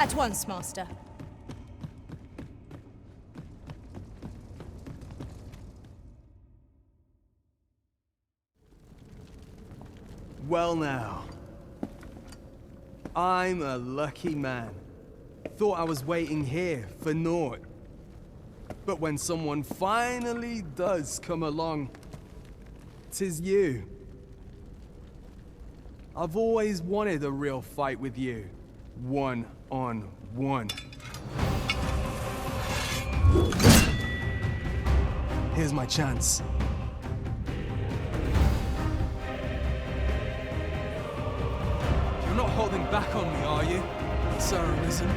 At once, Master. Well now. I'm a lucky man. Thought I was waiting here for naught. But when someone finally does come along, 'tis you. I've always wanted a real fight with you. One-on-one. Here's my chance. You're not holding back on me, are you, Sir Arisen?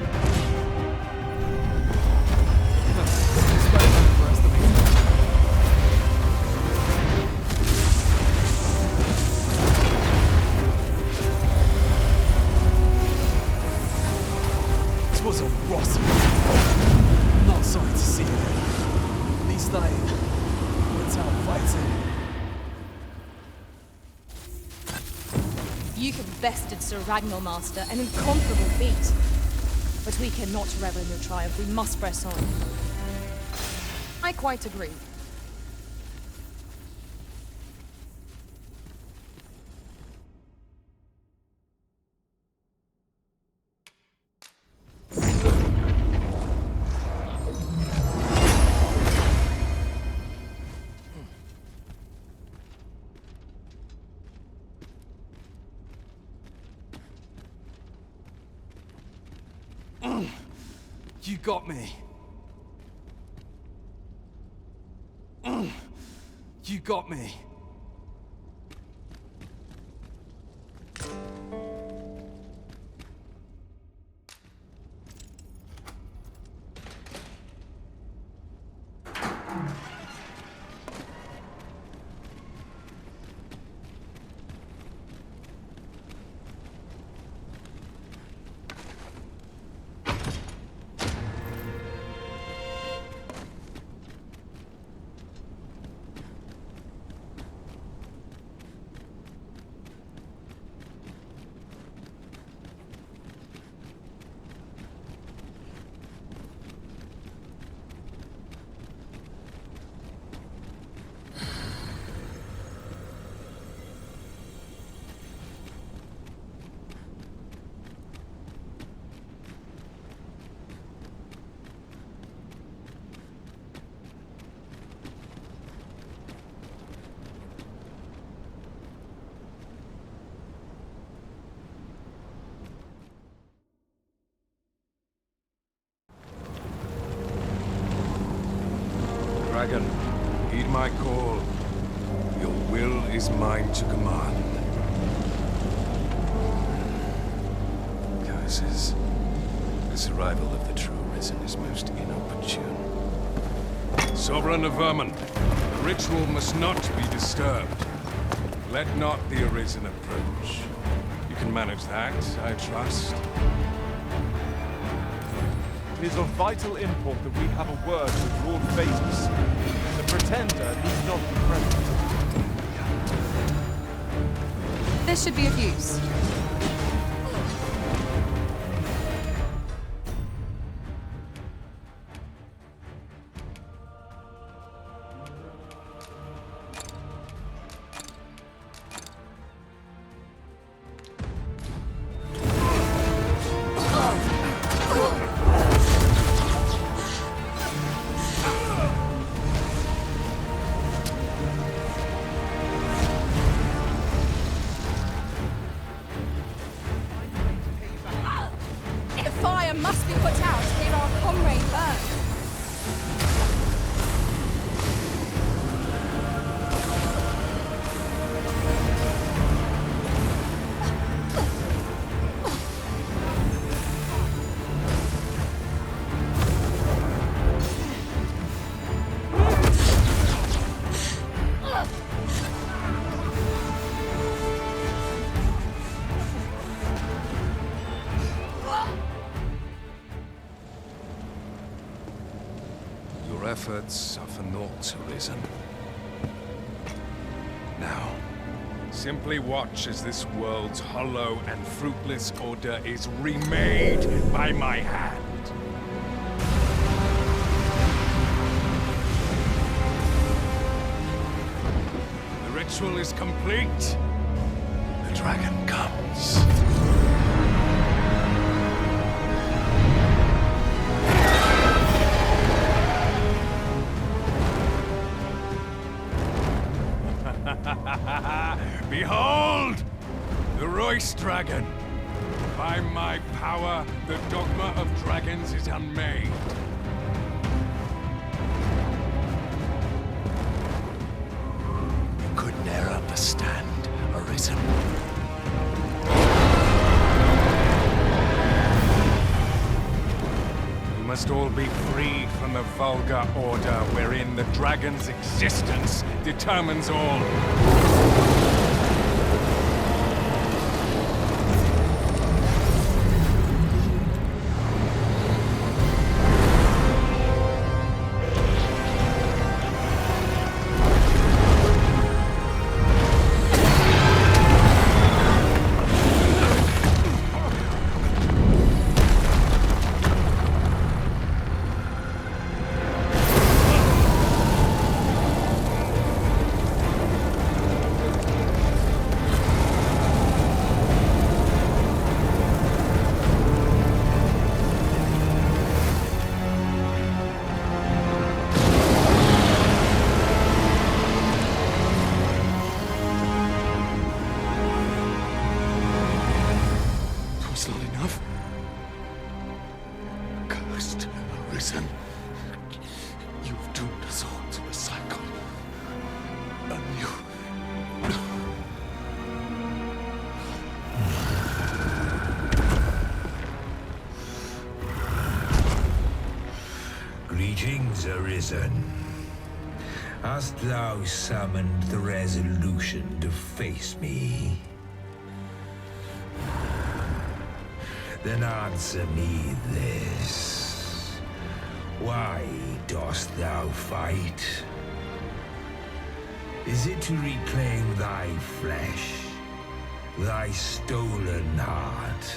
This was a rotten. Not sorry to see it. At least I went out fighting. You have bested Sir Ragnar, Master, an incomparable feat. But we cannot revel in your triumph. We must press on. I quite agree. You got me. You got me. Dragon, heed my call. Your will is mine to command. Curses. This arrival of the true Risen is most inopportune. Sovereign of Vermin, the ritual must not be disturbed. Let not the Arisen approach. You can manage that, I trust. It is of vital import that we have a word with Lord Phaetus. The Pretender need not be present. This should be of use. Must be put out to hear our comrade burn. Efforts are for naught, Arisen. Now, Simply watch as this world's hollow and fruitless order is remade by my hand. The ritual is complete. The dragon comes. Behold! The Royce Dragon! By my power, the Dogma of Dragons is unmade. You could ne'er understand, Arisen. You must all be freed from the vulgar order wherein the dragon's existence determines all. Arisen, you've doomed us all to a cycle. And you... Greetings, Arisen. Hast thou summoned the resolution to face me? Then answer me this. Why dost thou fight? Is it to reclaim thy flesh, thy stolen heart?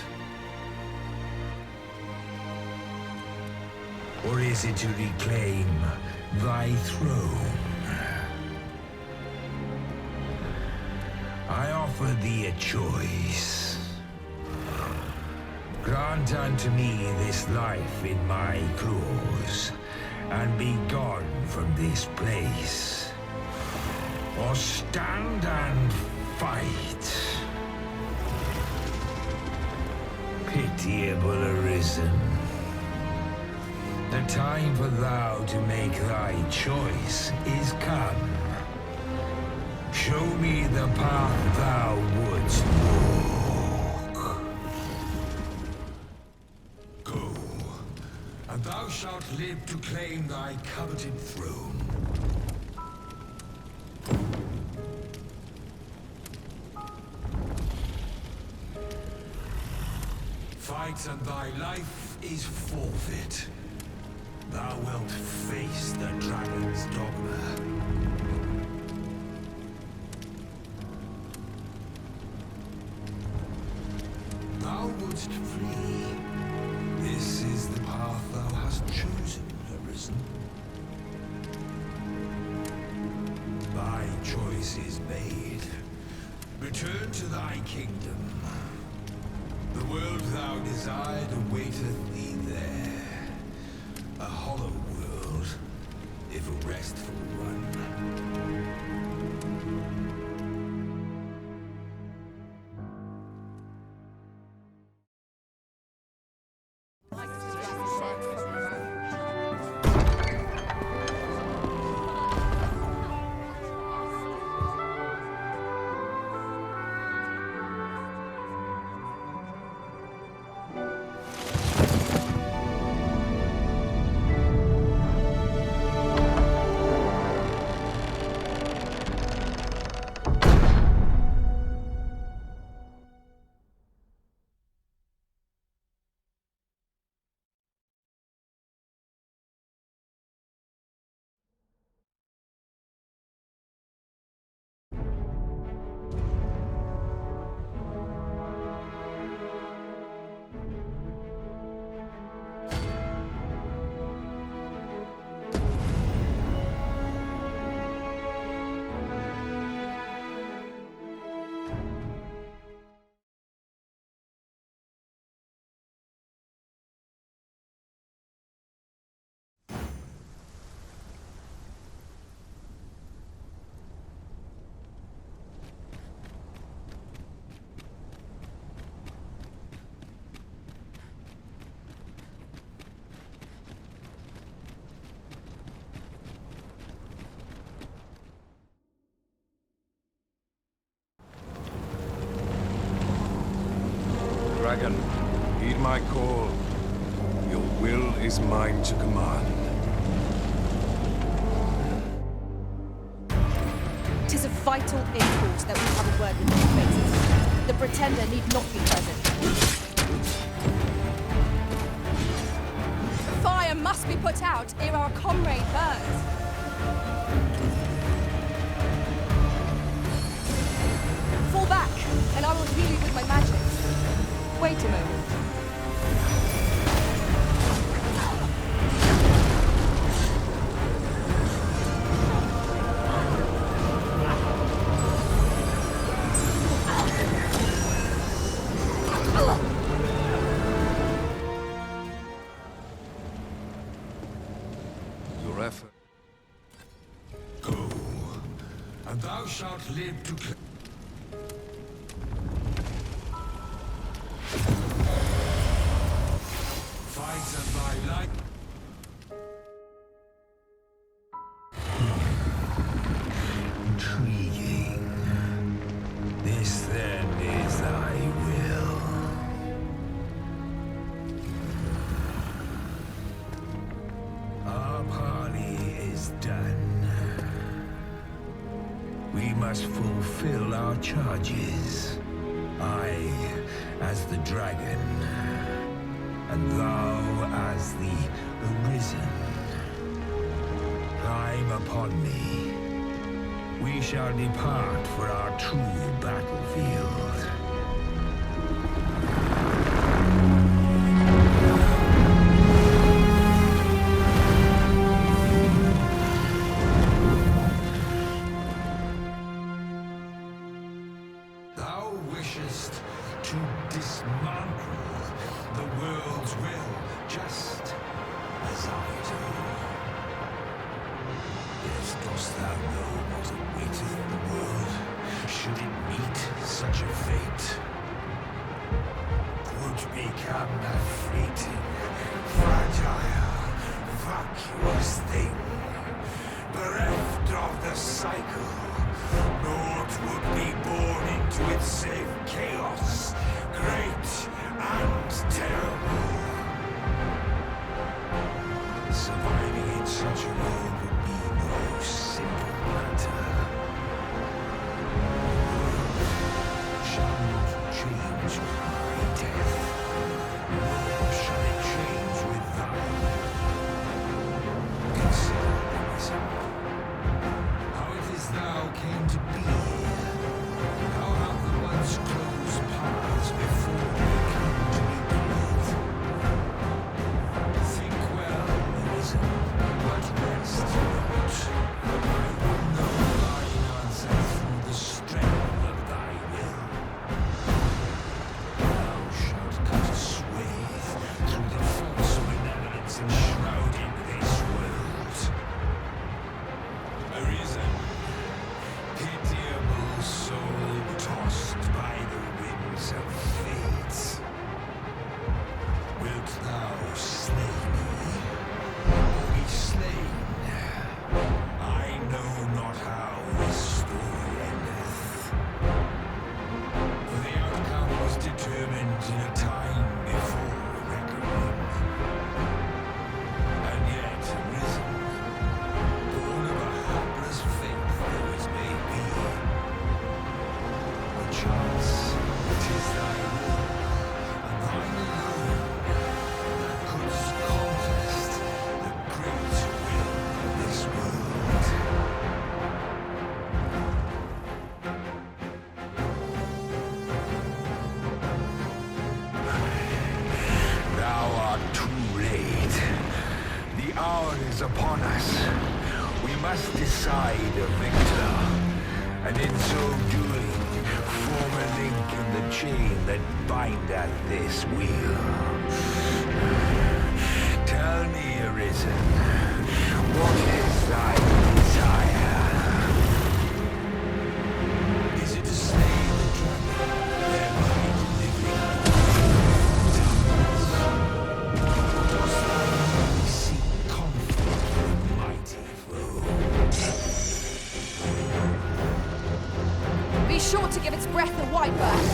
Or is it to reclaim thy throne? I offer thee a choice. Grant unto me this life in my claws, and be gone from this place. Or stand and fight. Pitiable Arisen. The time for thou to make thy choice is come. Show me the path thou wouldst walk. Go, and thou shalt live to claim thy coveted throne. Fight and thy life is forfeit. Thou wilt face the dragon's dogma. Thou wouldst flee. This is the path thou hast chosen, Arisen. Thy choice is made. Return to thy kingdom. The world thou desired awaiteth thee there. A hollow world, if a restful one. dragon. Heed my call. Your will is mine to command. 'Tis of vital import that we have a word with your faces. The pretender need not be present. Fire must be put out ere our comrade burns. Fall back, and I will heal you with my magic. Wait a moment. Your effort. Go, and thou shalt live to fight at thy light. Intriguing. This then is thy will. Our parley is done. We must fulfill our charges. I, as the dragon, and thou as the arisen. Climb upon me. We shall depart for our true battlefield. Thou wishest to dismantle the world's will, just as I do. Yet dost thou know what awaiteth the world, should it meet such a fate? 'Twould become a fleeting, fragile, vacuous thing, bereft of the cycle. Naught would be born into it save chaos, great and terrible. Surviving in such a world would be no simple matter. Shall not change with my death, nor shall it change with thine. Consider, Emerson, how it is thou came to be. How have the once closed paths before we come to be built? Think well, Emerson, but rest not. I will know thine answer through the strength of thy will. Thou shalt cut a swathe through the false benevolence enshrouding this world. Arisen, pitiable soul tossed by the winds of fate. Wilt thou slay me, or be slain? I know not how this story endeth. For the outcome was determined in a time before reckoning. And yet arisen, born of a hapless faith though it may be. Perchance it is thy will, and thine alone, that couldst contest the great will of this world. Thou art too late. The hour is upon us. We must decide a victor, and in so doing, form a link in the chain that bindeth this wheel. Tell me, Arisen, what is thy desire? Is it to slay the dragon, thereby delivering dost thou seek conflict with a mighty foe? Be sure to give its breath a wide berth.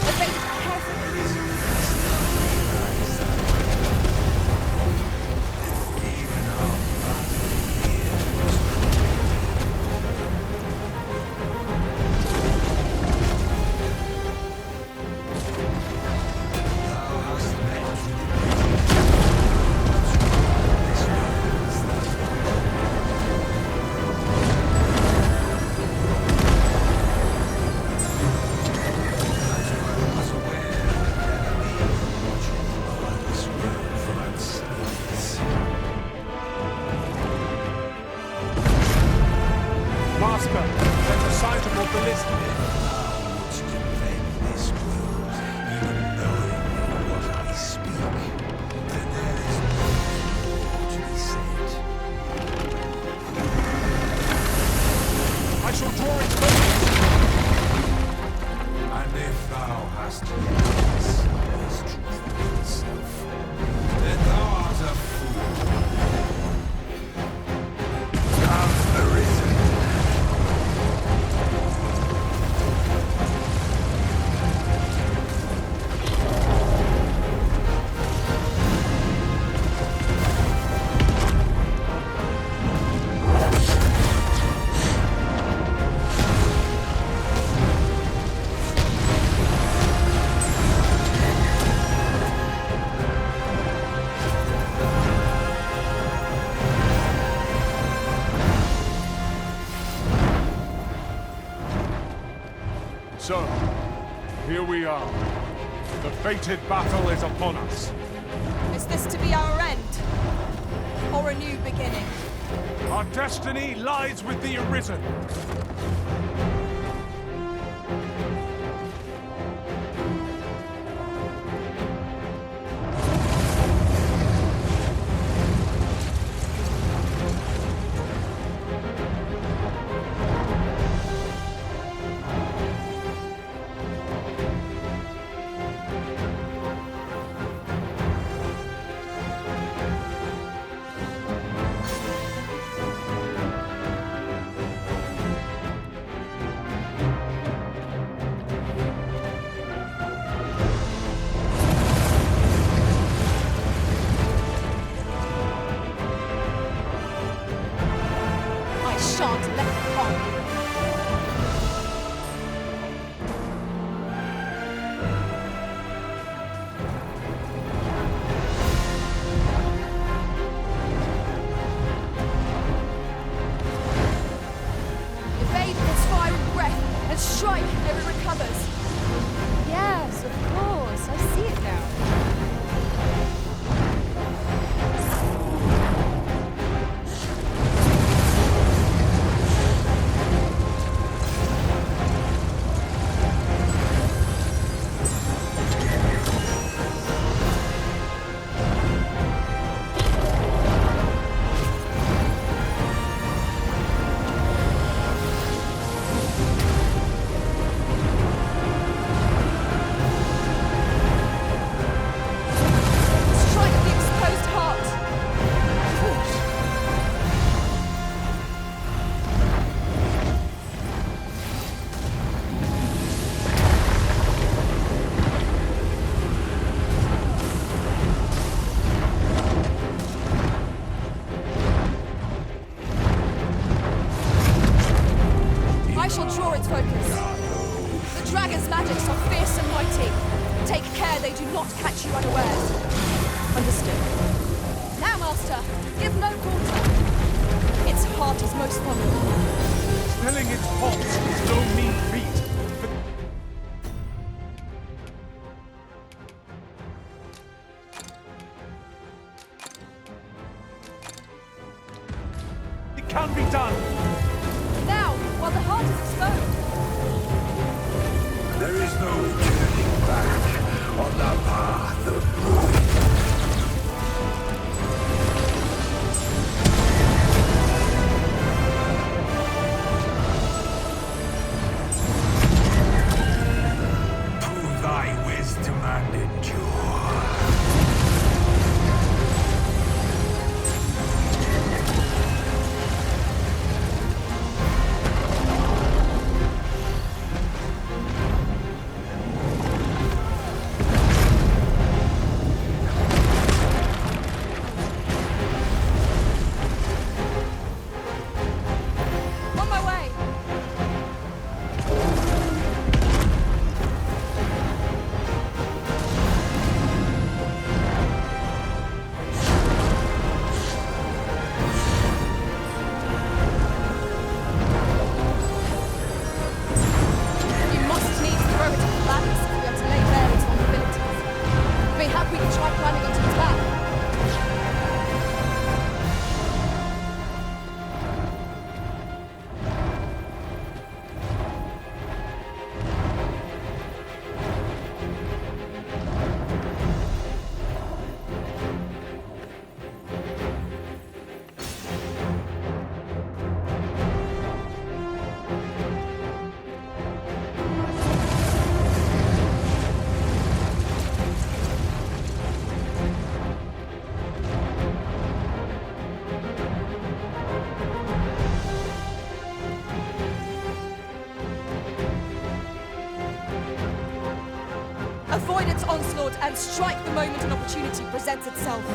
Evade it carefully. tasker sent a sizable ballista. To defend this world, even knowing what I speak, and there is more to be said. I shall draw its focus. And if thou hast yet seen this truth for itself, then thou art a fool. Come, arisen. So, here we are. The fated battle is upon us. Is this to be our end? Or a new beginning? Our destiny lies with the Arisen. Shan't let it on. Evade this fiery breath and strike ere it recovers. Yes, of course. I see it now. Can be done! Now, while the heart is exposed! There is no turning back on the path of ruin. Prove thy wisdom and endure. Avoid its onslaught and strike the moment an opportunity presents itself.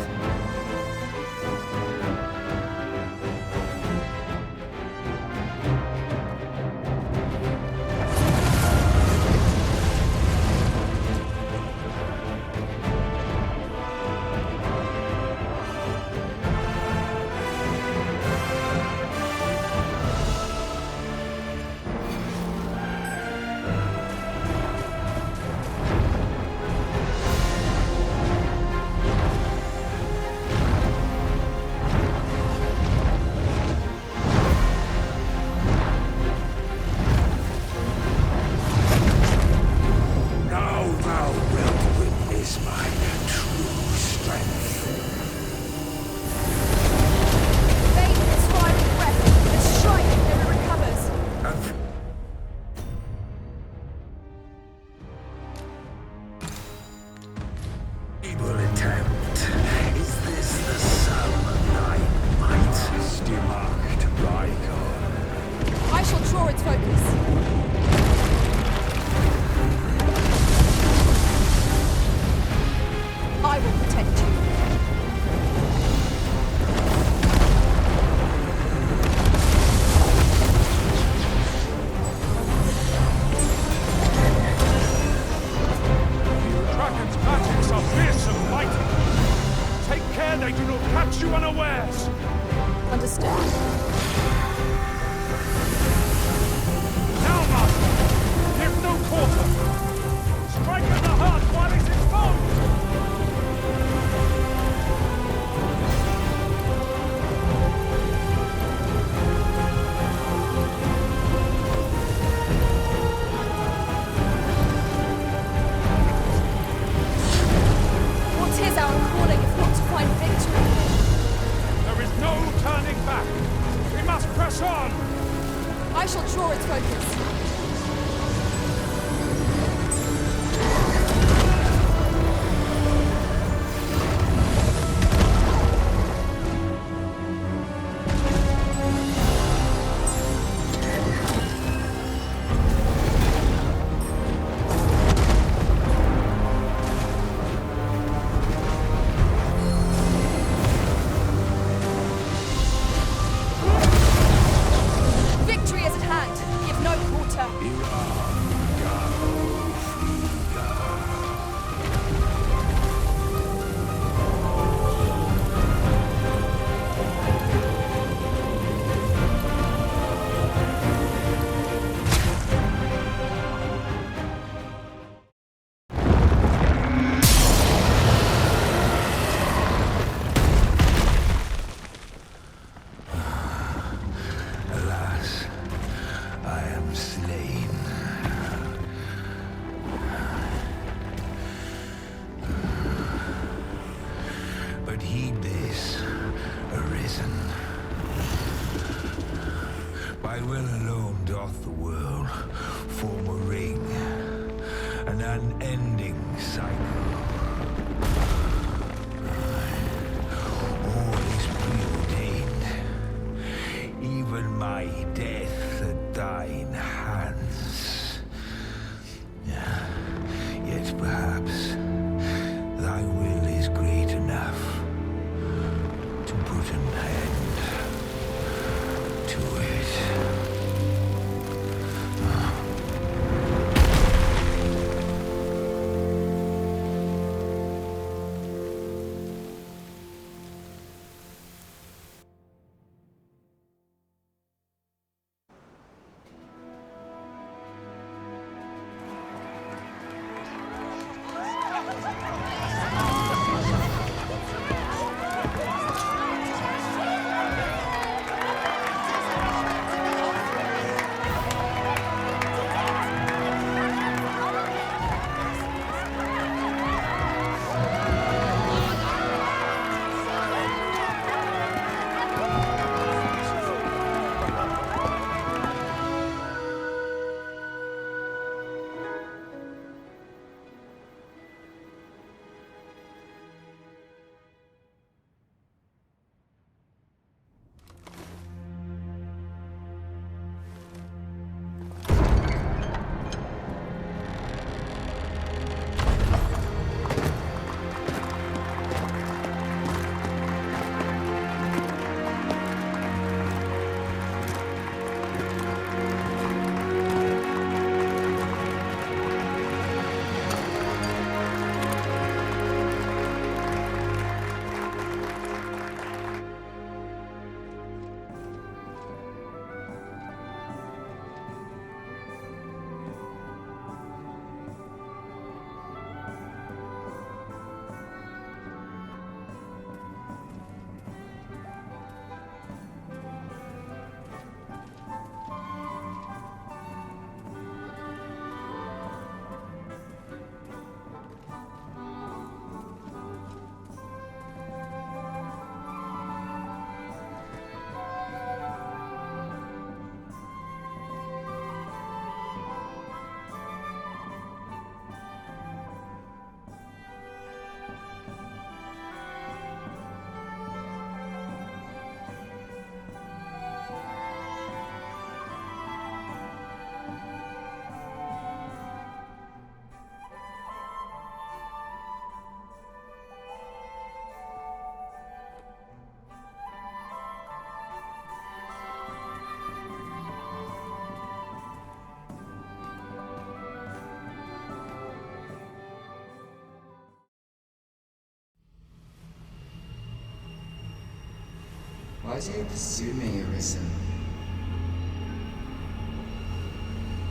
Why do you pursue me, Arisen?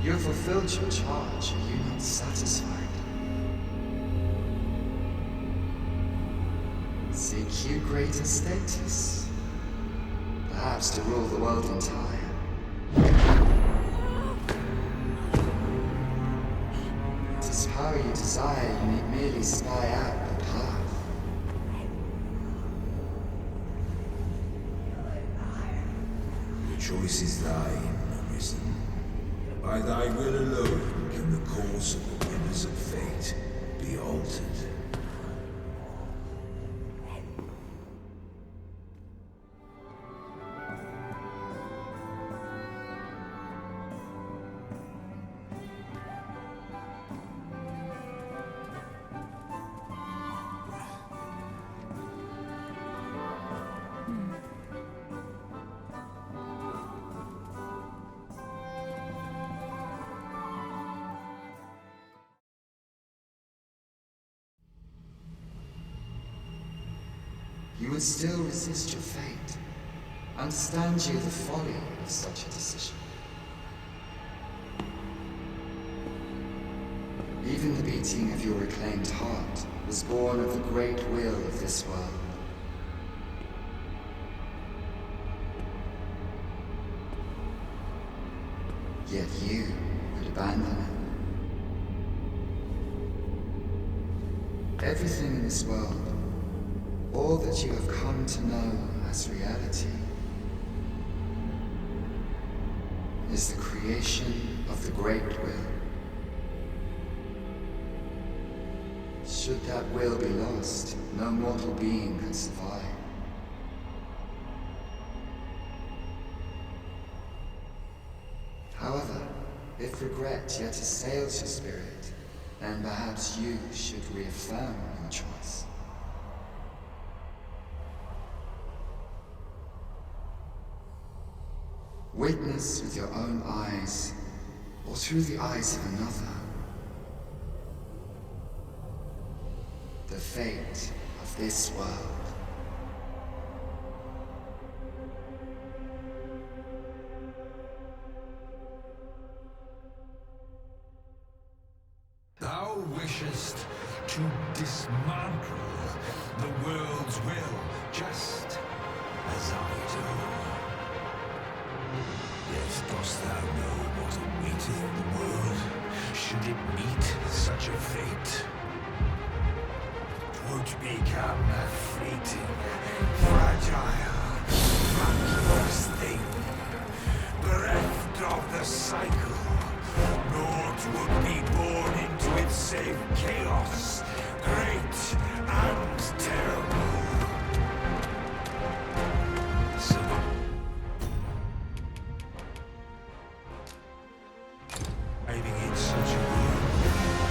You have fulfilled your charge, are you not satisfied? Seek you greater status? Perhaps to rule the world entire? It is power you desire, you need merely spy out the path. The choice is thine, Arisen. By thy will alone can the course of the winners of fate be altered. You would still resist your fate. Understand you the folly of such a decision. Even the beating of your reclaimed heart was born of the great will of this world. Yet you would abandon it. Everything in this world, all that you have come to know as reality, is the creation of the great will. Should that will be lost, no mortal being could survive. However, if regret yet assails your spirit, then perhaps you should reaffirm your choice. Witness with your own eyes, or through the eyes of another, the fate of this world. Thou wishest to dismantle the world's will, just as I do. Yet dost thou know what awaiteth the world, should it meet such a fate? 'Twould become a fleeting, fragile, vacuous thing, bereft of the cycle. Naught would be born into it save chaos, great and terrible. So living in such a world,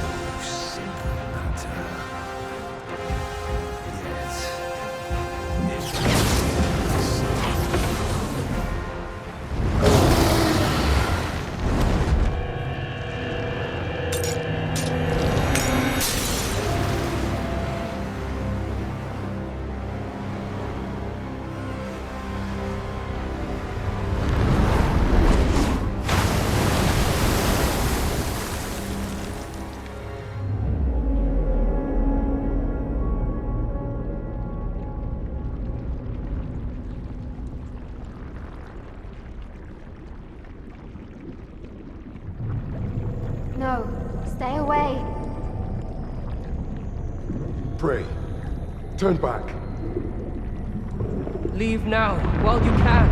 no simple matter. Yet, this No, stay away. Pray. Turn back. Leave now, while you can.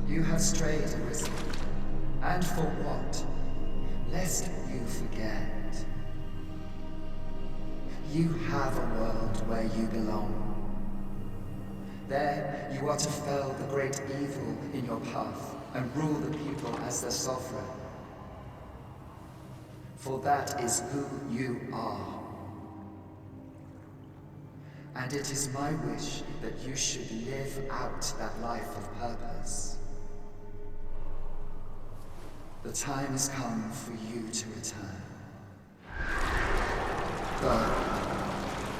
You have strayed, Arisen. And for what? Lest you forget. You have a world where you belong. There, you are to fell the great evil in your path and rule the people as their sovereign. For that is who you are. And it is my wish that you should live out that life of purpose. The time has come for you to return. Go.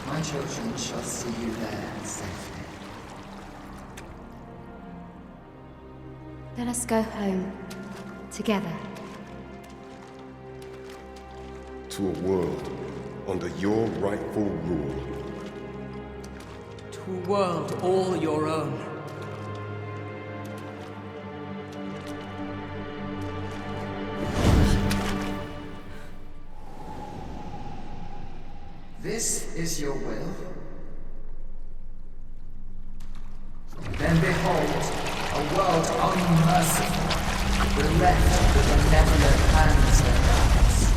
My children shall see you there safely. Let us go home. Together. To a world under your rightful rule. To a world all your own. This is your will? Then behold, a world unmerciful, bereft the benevolent hands that guides.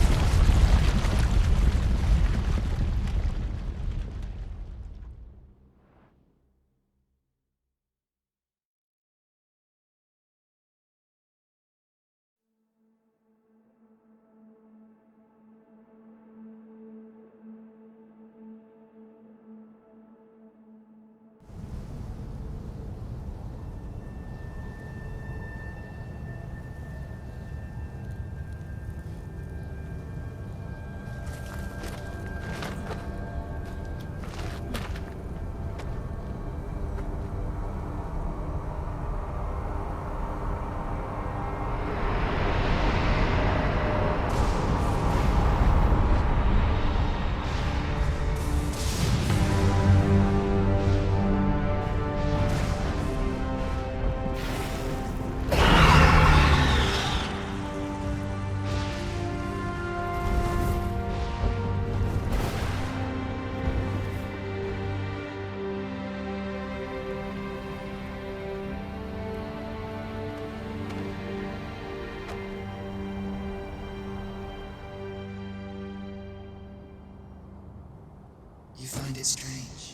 You find it strange.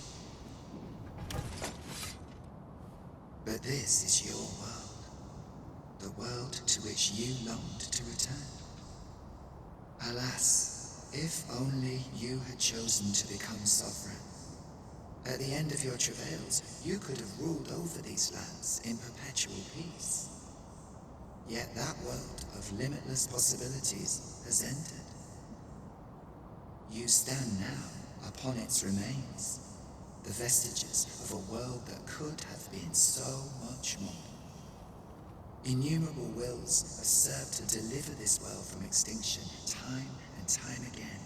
But this is your world. The world to which you longed to return. Alas, if only you had chosen to become sovereign. At the end of your travails, you could have ruled over these lands in perpetual peace. Yet that world of limitless possibilities has ended. You stand now upon its remains, the vestiges of a world that could have been so much more. Innumerable wills have served to deliver this world from extinction time and time again.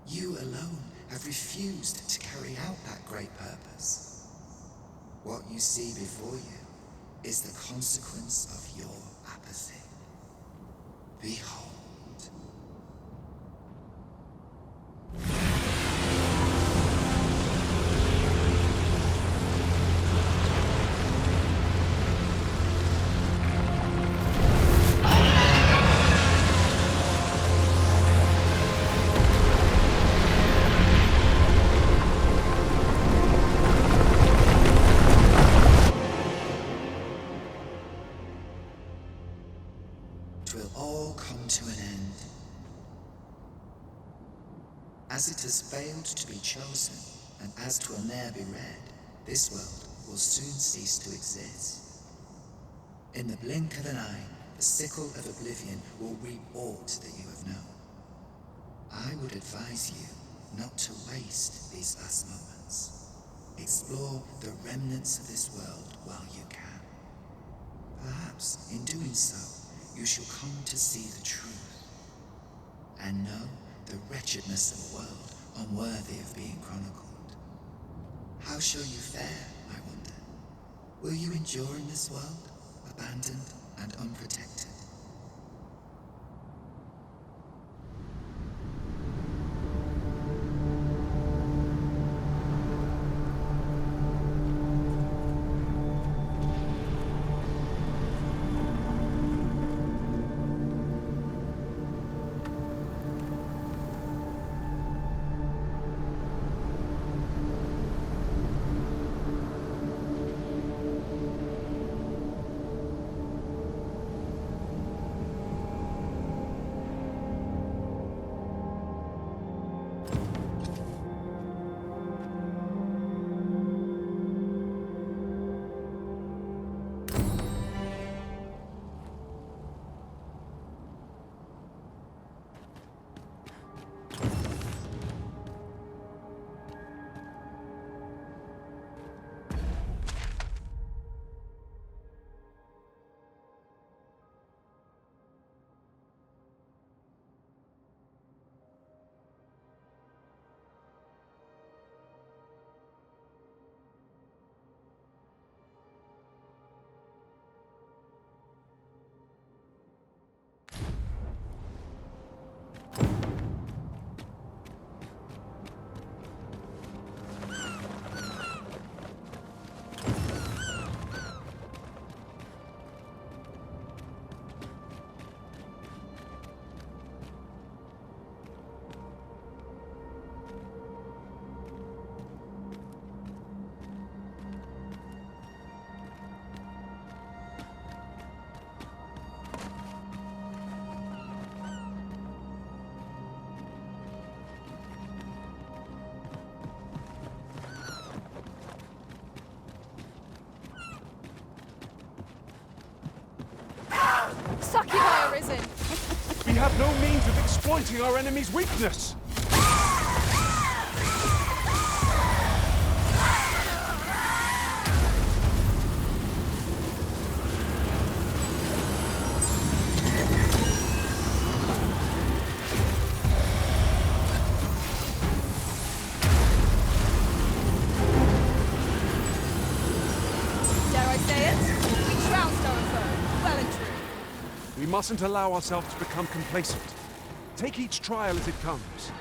You alone have refused to carry out that great purpose. What you see before you is the consequence of your apathy. Behold. As it has failed to be chosen, and as 'twill ne'er be read, this world will soon cease to exist. In the blink of an eye, the sickle of oblivion will reap aught that you have known. I would advise you not to waste these last moments. Explore the remnants of this world while you can. Perhaps, in doing so, you shall come to see the truth, and know the wretchedness of a world unworthy of being chronicled. How shall you fare, I wonder? Will you endure in this world, abandoned and unprotected? Succubi arisen! We have no means of exploiting our enemy's weakness! We mustn't allow ourselves to become complacent. Take each trial as it comes.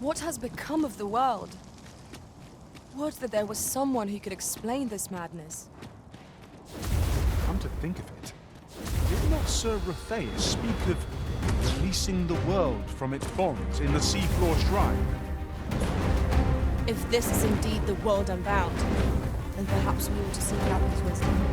What has become of the world? Would that there was someone who could explain this madness. Come to think of it, did not Sir Rothaeus speak of releasing the world from its bonds in the seafloor shrine? If this is indeed the world unbound, then perhaps we ought to seek out his wisdom.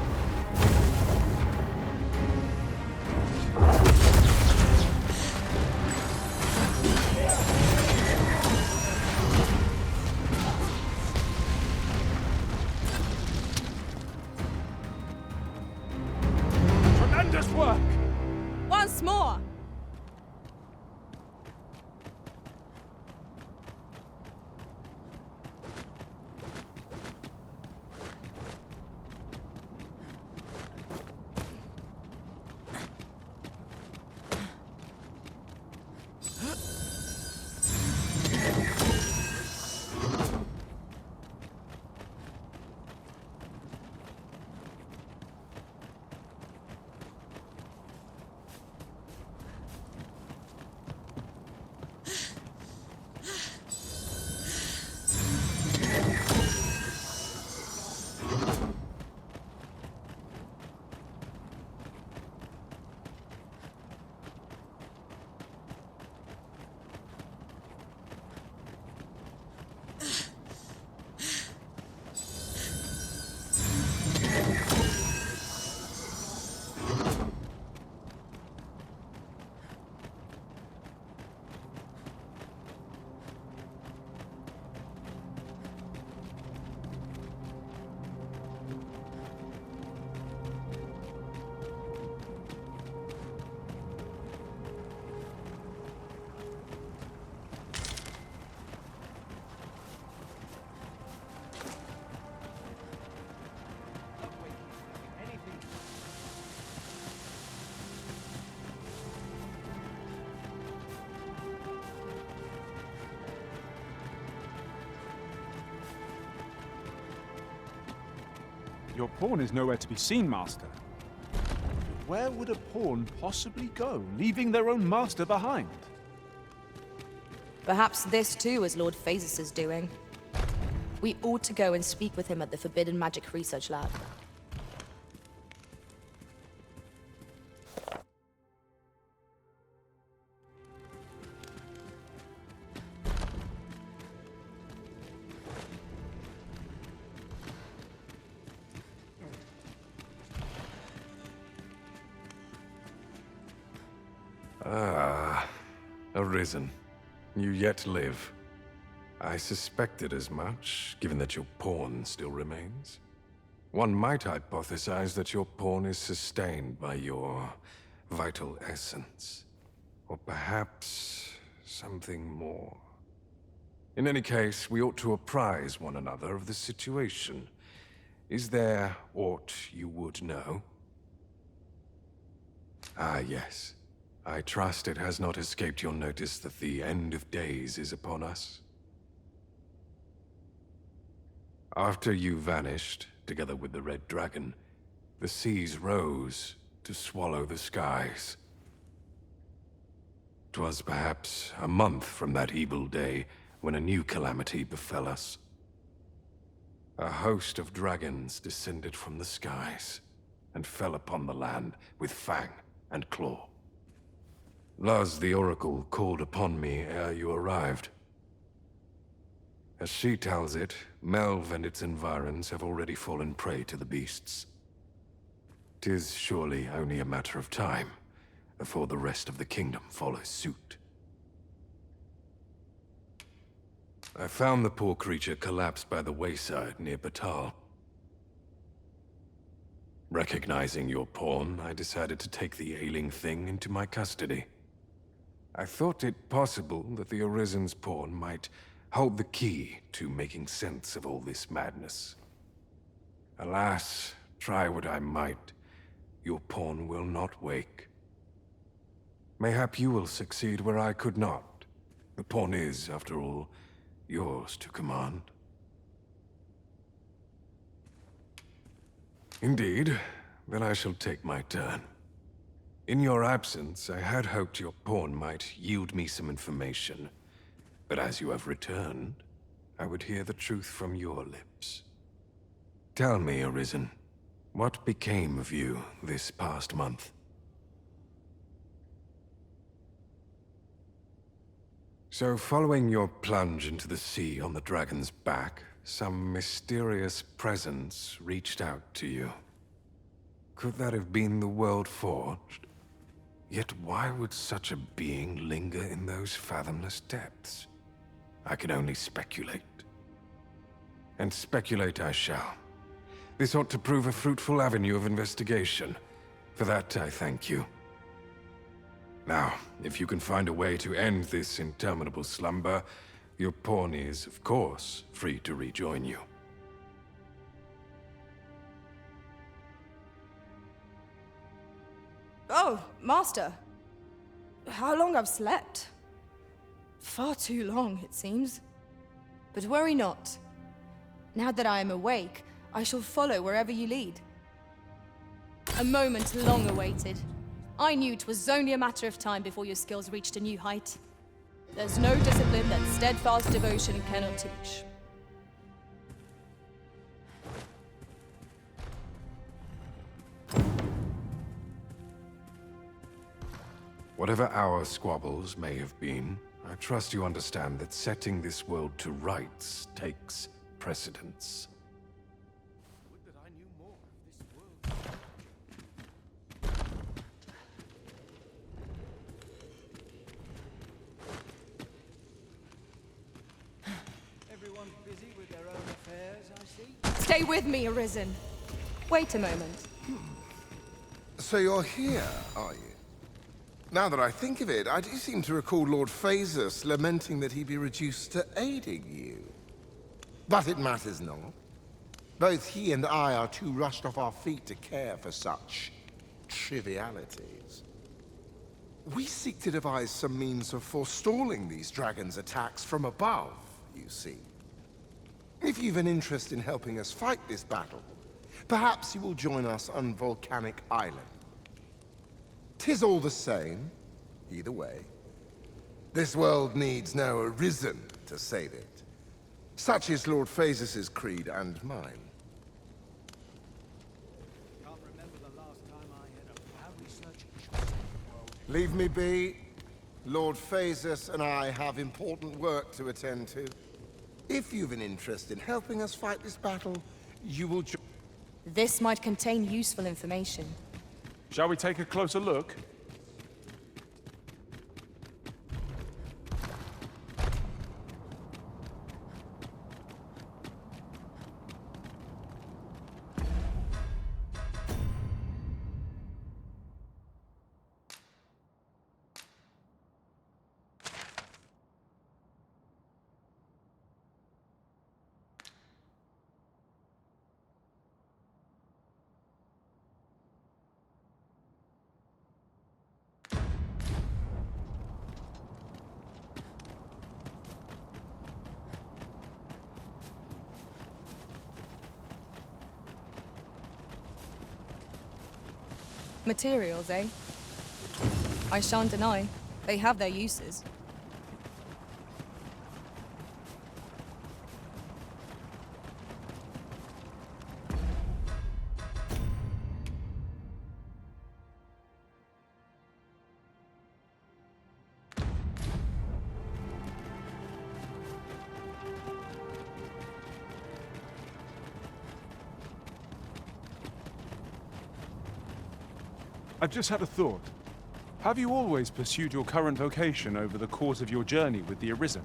Work! Once more! Your pawn is nowhere to be seen, Master. Where would a pawn possibly go, leaving their own master behind? Perhaps this too is Lord Phasis' doing. We ought to go and speak with him at the Forbidden Magic Research Lab. Arisen. You yet live. I suspected as much, given that your pawn still remains. One might hypothesize that your pawn is sustained by your vital essence. Or perhaps something more. In any case, we ought to apprise one another of the situation. Is there aught you would know? Ah, yes. I trust it has not escaped your notice that the end of days is upon us. After you vanished, together with the Red Dragon, the seas rose to swallow the skies. 'Twas perhaps a month from that evil day when a new calamity befell us. A host of dragons descended from the skies and fell upon the land with fang and claw. Laz the Oracle called upon me ere you arrived. As she tells it, Melve and its environs have already fallen prey to the beasts. 'Tis surely only a matter of time before the rest of the kingdom follows suit. I found the poor creature collapsed by the wayside near Batal. Recognizing your pawn, I decided to take the ailing thing into my custody. I thought it possible that the Arisen's pawn might hold the key to making sense of all this madness. Alas, try what I might, your pawn will not wake. Mayhap you will succeed where I could not. The pawn is, after all, yours to command. Indeed, then I shall take my turn. In your absence, I had hoped your pawn might yield me some information. But as you have returned, I would hear the truth from your lips. Tell me, Arisen, what became of you this past month? So, following your plunge into the sea on the dragon's back, some mysterious presence reached out to you. Could that have been the World Forged? Yet why would such a being linger in those fathomless depths? I can only speculate. And speculate I shall. This ought to prove a fruitful avenue of investigation. For that, I thank you. Now, if you can find a way to end this interminable slumber, your pawn is, of course, free to rejoin you. Oh, Master. How long I've slept? Far too long, it seems. But worry not. Now that I am awake, I shall follow wherever you lead. A moment long awaited. I knew 'twas only a matter of time before your skills reached a new height. There's no discipline that steadfast devotion cannot teach. Whatever our squabbles may have been, I trust you understand that setting this world to rights takes precedence. Would that I knew more of this world. Everyone's busy with their own affairs, I see. Stay with me, Arisen. Wait a moment. So you're here, are you? Now that I think of it, I do seem to recall Lord Phaesus lamenting that he be reduced to aiding you. But it matters not. Both he and I are too rushed off our feet to care for such trivialities. We seek to devise some means of forestalling these dragons' attacks from above, you see. If you've an interest in helping us fight this battle, perhaps you will join us on Volcanic Island. 'Tis all the same, either way. This world needs no Arisen to save it. Such is Lord Phaesus' creed and mine. Can't remember the last time I had a proudly searching shot in the world. Leave me be. Lord Phaesus and I have important work to attend to. If you've an interest in helping us fight this battle, you will join. This might contain useful information. Shall we take a closer look? Materials, eh? I shan't deny. They have their uses. I've just had a thought. Have you always pursued your current vocation over the course of your journey with the Arisen?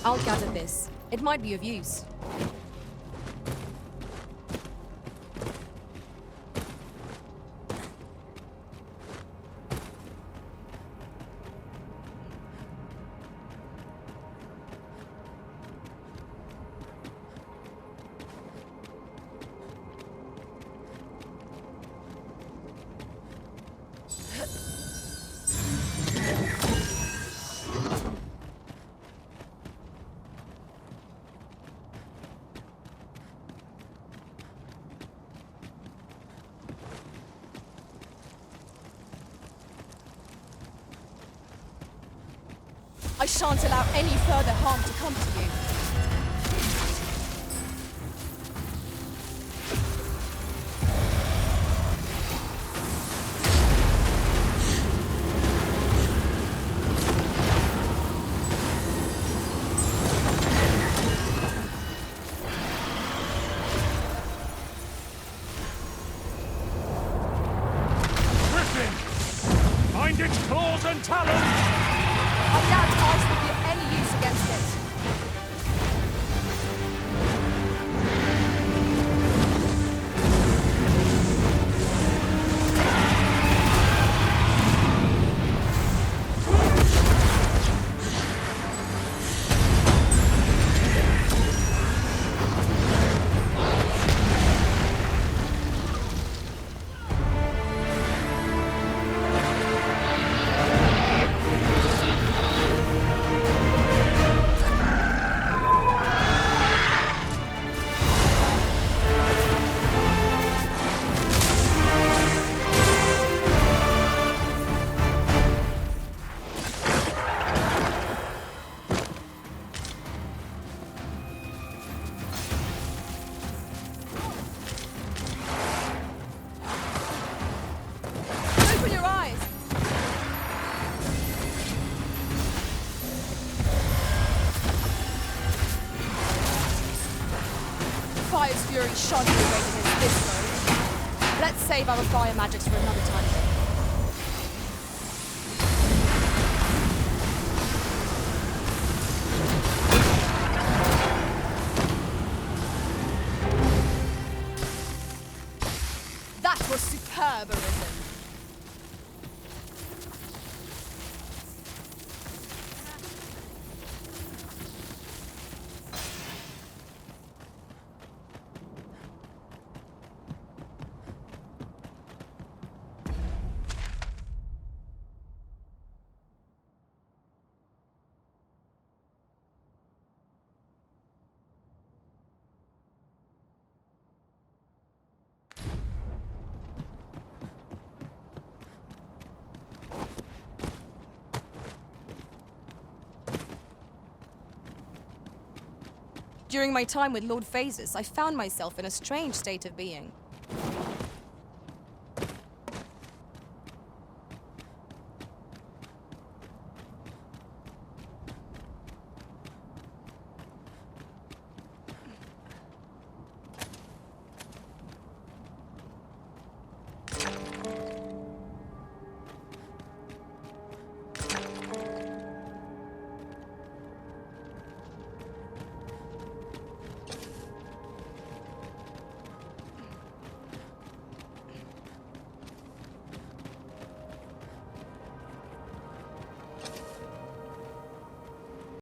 I'll gather this. It might be of use. I shan't allow any further harm to come to you. Griffin! Find its claws and talons! I doubt ours will be of any use against it. Open your eyes! Fire's fury shan't be great against this foe. Let's save our fire magics for another time. That was superb, Arisen. During my time with Lord Phases, I found myself in a strange state of being.